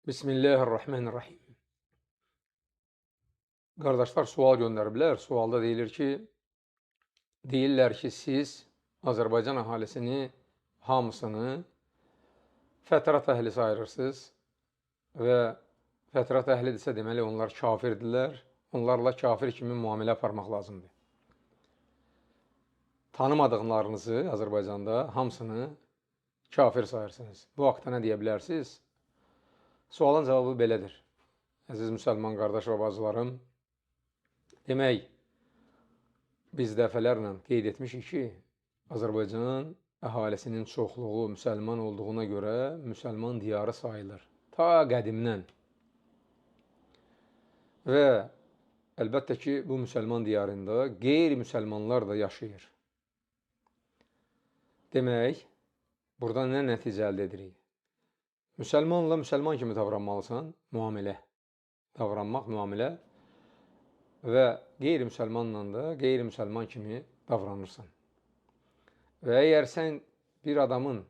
Bismillahirrahmanirrahim. Qardaşlar sual göndəriblər. Sualda deyirlər ki, siz Azərbaycan əhalisini hamısını fətrat əhli sayırırsınız və fətrat əhlidirsə deməli onlar kafirdirlər. Onlarla kafir kimi müamilə aparmaq lazımdır. Tanımadığınlarınızı Azərbaycanda hamısını kafir sayırsınız. Bu haqda nə deyə bilərsiniz? Sualın cavabı belədir. Əziz müsəlman qardaş və bacılarım, demək, biz dəfələrlə qeyd etmişik ki, Azərbaycan əhalisinin çoxluğu müsəlman olduğuna görə müsəlman diyarı sayılır. Ta qədimdən. Və əlbəttə ki, bu müsəlman diyarında qeyri-müsəlmanlar da yaşayır. Demək, burada nə nəticə əldə edirik? Müsəlmanla müsəlman kimi davranmalısan, müamilə və qeyri-müsəlmanla da qeyri-müsəlman kimi davranırsan. Və əgər sən bir adamın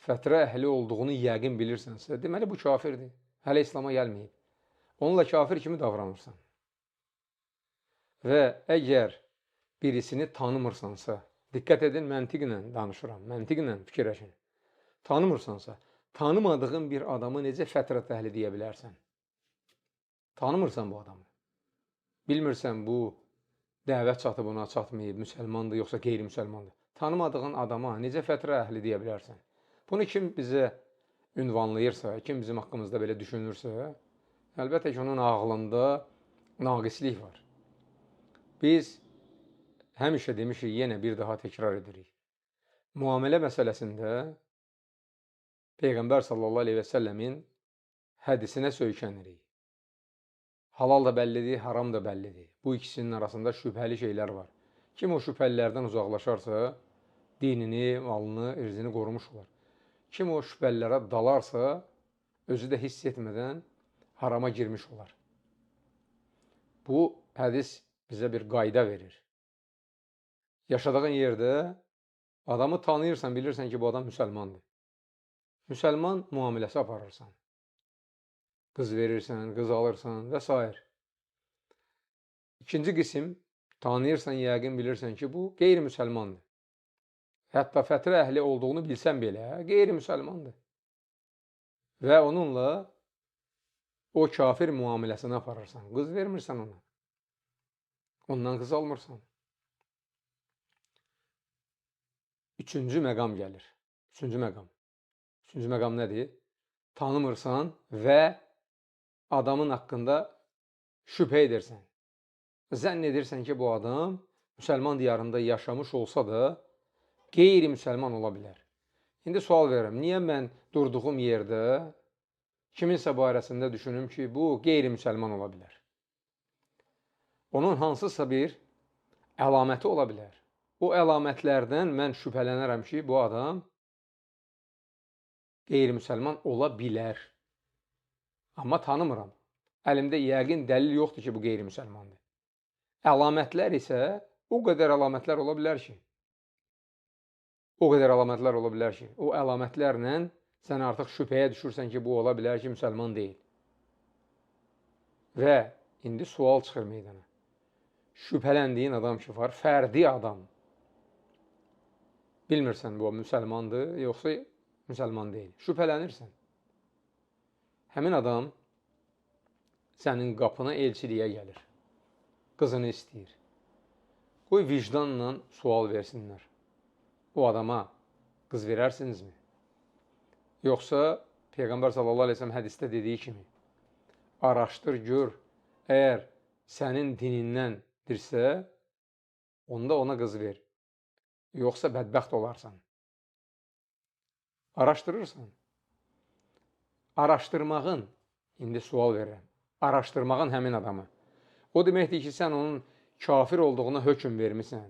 fətrə əhli olduğunu yəqin bilirsənsə, deməli bu kafirdir, hələ İslama gəlməyib. Onunla kafir kimi davranırsan. Və əgər birisini tanımırsansa, diqqət edin, məntiqlə danışıram, məntiqlə fikirləşin. Tanımırsansa, tanımadığın bir adamı necə fətrət əhli deyə bilərsən? Tanımırsan bu adamı. Bilmirsən bu dəvət çatıb ona çatmayıb, müsəlmandır yoxsa qeyri-müsəlmandır. Tanımadığın adama necə fətrə əhli deyə bilərsən? Bunu kim bizə ünvanlayırsa, kim bizim haqqımızda belə düşünürsə, əlbəttə ki, onun ağlında naqislik var. Biz həmişə demişik, yenə bir daha təkrar edirik. Müamilə məsələsində Peyğəmbər sallallahu aleyhi və səlləmin hədisinə söykənirik. Halal da bəllidir, haram da bəllidir. Bu ikisinin arasında şübhəli şeylər var. Kim o şübhəlilərdən uzaqlaşarsa, dinini, malını, irzini qorumuş olar. Kim o şübhəlilərə dalarsa, özü də hiss etmədən harama girmiş olar. Bu hədis bizə bir qayda verir. Yaşadığın yerdə adamı tanıyırsan, bilirsən ki, bu adam müsəlmandır. Müsəlman müamiləsi aparırsan. Qız verirsən, qız alırsan və s. İkinci qism, tanıyırsan, yəqin bilirsən ki, bu qeyri-müsəlmandır. Hətta fətrə əhli olduğunu bilsən belə, qeyri-müsəlmandır. Və onunla o kafir müamiləsini aparırsan. Qız vermirsən ona. Ondan qız almırsan. Üçüncü məqam gəlir. Üçüncü məqam nədir? Tanımırsan və adamın haqqında şübhə edirsən. Zənn edirsən ki, bu adam müsəlman diyarında yaşamış olsa da qeyri-müsəlman ola bilər. İndi sual verirəm, niyə mən durduğum yerdə kiminsə barəsində düşünüm ki, bu qeyri-müsəlman ola bilər? Onun hansısa bir əlaməti ola bilər. O əlamətlərdən mən şübhələnərəm ki, bu adam qeyri-müsəlman ola bilər. Amma tanımıram. Əlimdə yəqin dəlil yoxdur ki, bu qeyri-müsəlmandır. Əlamətlər isə o qədər əlamətlər ola bilər ki, o əlamətlərlə sən artıq şübhəyə düşürsən ki, bu ola bilər ki, müsəlman deyil. Və indi sual çıxır meydana. Şübhələndiyin adam ki var, fərdi adam. Bilmirsən bu müsəlmandır, yoxsa müsəlman deyil. Şübhələnirsən. Həmin adam sənin qapına elçiliyə gəlir. Qızını istəyir. Qoy vicdanla sual versinlər. O adama qız verərsinizmi? Yoxsa Peyğəmbər sallallahu aleyhi ve sellem hədisdə dediyi kimi araşdır, gör, əgər sənin dinindəndirsə, onda ona qız ver. Yoxsa bədbəxt olarsan. Araşdırırsan. Araşdırmağın, indi sual verirəm, araşdırmağın həmin adamı. O deməkdir ki, sən onun kafir olduğuna hökm vermişsən.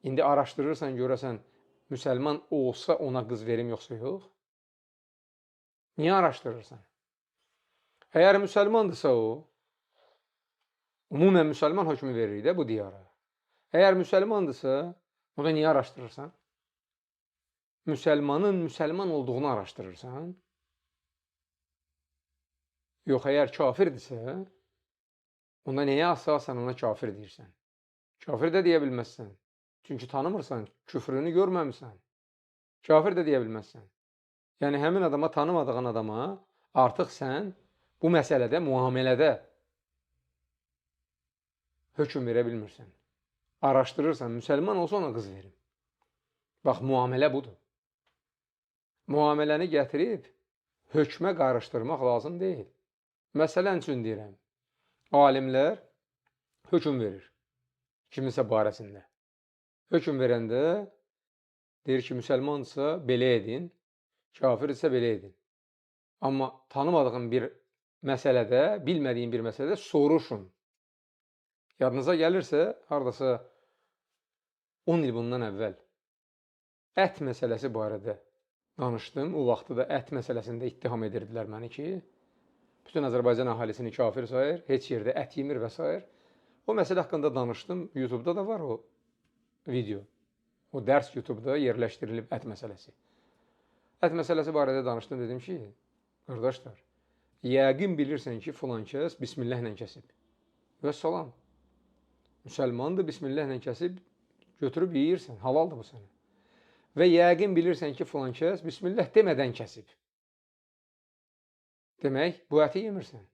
İndi araşdırırsan, görəsən, müsəlman olsa ona qız verim, yoxsa yox? Niyə araşdırırsan? Əgər müsəlmandırsa o, ümumən müsəlman hökmü veririk də bu diyara. Əgər müsəlmandırsa, o da niyə araşdırırsan? Müsəlmanın müsəlman olduğunu araşdırırsan. Yox, əgər kafirdirsə, onda nəyə əsasən ona kafir deyirsən? Kafir də deyə bilməzsən. Çünki tanımırsan, küfrünü görməmisən. Kafir də deyə bilməzsən. Yəni, həmin adama, tanımadığın adama artıq sən bu məsələdə, müamilədə hökm verə bilmirsən. Araşdırırsan, müsəlman olsa ona qız verin. Bax, müamilə budur. Müamiləni gətirib hökmə qarışdırmaq lazım deyil. Məsələn üçün deyirəm, alimlər hökm verir kiminsə barəsində. Hökm verəndə deyir ki, müsəlmandırsa belə edin, kafirdirsə belə edin. Amma tanımadığın bir məsələdə, bilmədiyin bir məsələdə soruşun. Yadınıza gəlirsə, haradasa 10 il bundan əvvəl ət məsələsi barədə danışdım. O vaxtı da ət məsələsində ittiham edirdilər məni ki, bütün Azərbaycan əhalisini kafir sayır, heç yerdə ət yemir və s. O məsələ haqqında danışdım. YouTube-da da var o video. O dərs YouTube-da yerləşdirilib ət məsələsi. Ət məsələsi barədə danışdım, dedim ki, qardaşlar, yəqin bilirsən ki, filan kəs bismillahlə kəsib. Və salam. Müsəlmandır, bismillahlə kəsib, götürüb yeyirsən, halaldır bu sənə. Və yəqin bilirsən ki, filan kəs bismillah demədən kəsib. Demək, bu əti yemirsən.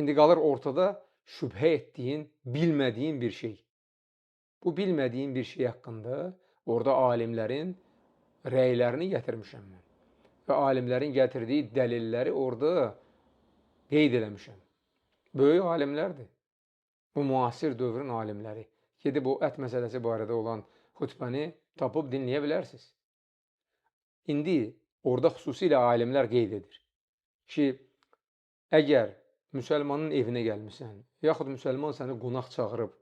İndi qalır ortada şübhə etdiyin, bilmədiyin bir şey. Bu bilmədiyin bir şey haqqında orada alimlərin rəylərini gətirmişəm mən. Və alimlərin gətirdiyi dəlilləri orada qeyd eləmişəm. Böyük alimlərdir. Bu müasir dövrün alimləri. Gedib o ət məsələsi barədə olan xütbəni tapıb dinləyə bilərsiniz. İndi orada xüsusilə alimlər qeyd edir ki, əgər müsəlmanın evinə gəlmişsən, yaxud müsəlman səni qonaq çağırıb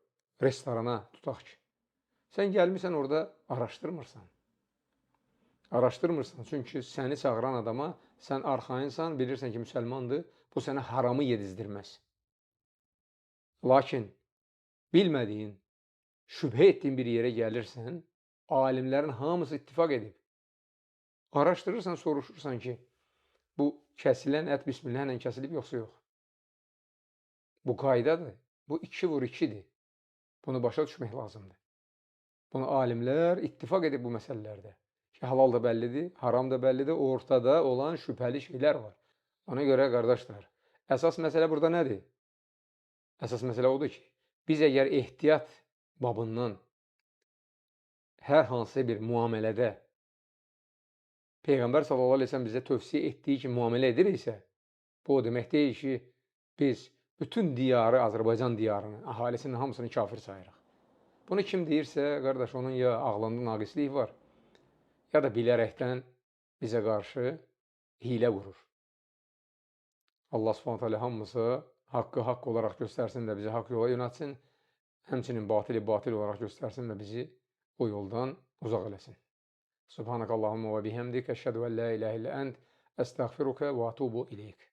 restorana tutaq ki, sən gəlmişsən orada araşdırmırsan. Araşdırmırsan, çünki səni çağıran adama sən arxayınsan, bilirsən ki, müsəlmandır, bu sənə haramı yedizdirməz. Lakin bilmədiyin, şübhə etdiyin bir yerə gəlirsən, alimlərin hamısı ittifaq edib. Araşdırırsan, soruşursan ki, bu kəsilən ət bismillahlə kəsilib, yoxsa yox. Bu qaydadır. Bu 2-2-dir. Bunu başa düşmək lazımdır. Bunu alimlər ittifaq edib bu məsələlərdə. Ki, halal da bəllidir, haram da bəllidir, ortada olan şübhəli şeylər var. Ona görə, qardaşlar, əsas məsələ burada nədir? Əsas məsələ odur ki, biz əgər ehtiyat babından hər hansı bir müamilədə Peyğəmbər sallallahu əleyhi və səlləm bizə tövsiyə etdiyi ki, müamilə ediriksə, bu o demək deyil ki, biz bütün diyarı, Azərbaycan diyarını, əhalisinin hamısını kafir sayırıq. Bunu kim deyirsə, qardaş, onun ya ağlında naqislik var, ya da bilərəkdən bizə qarşı hilə qurur. Allah Subhanahu taala hamımıza haqqı haqq olaraq göstərsin və bizi haqq yola yönəltsin, həmçinin batili batil olaraq göstərsin və bizi o yoldan uzaq eləsin. Subhanakallahumma və bihamdik, əşhədu ən la ilahə illə ənt, əstəğfiruka və atubu ileyk.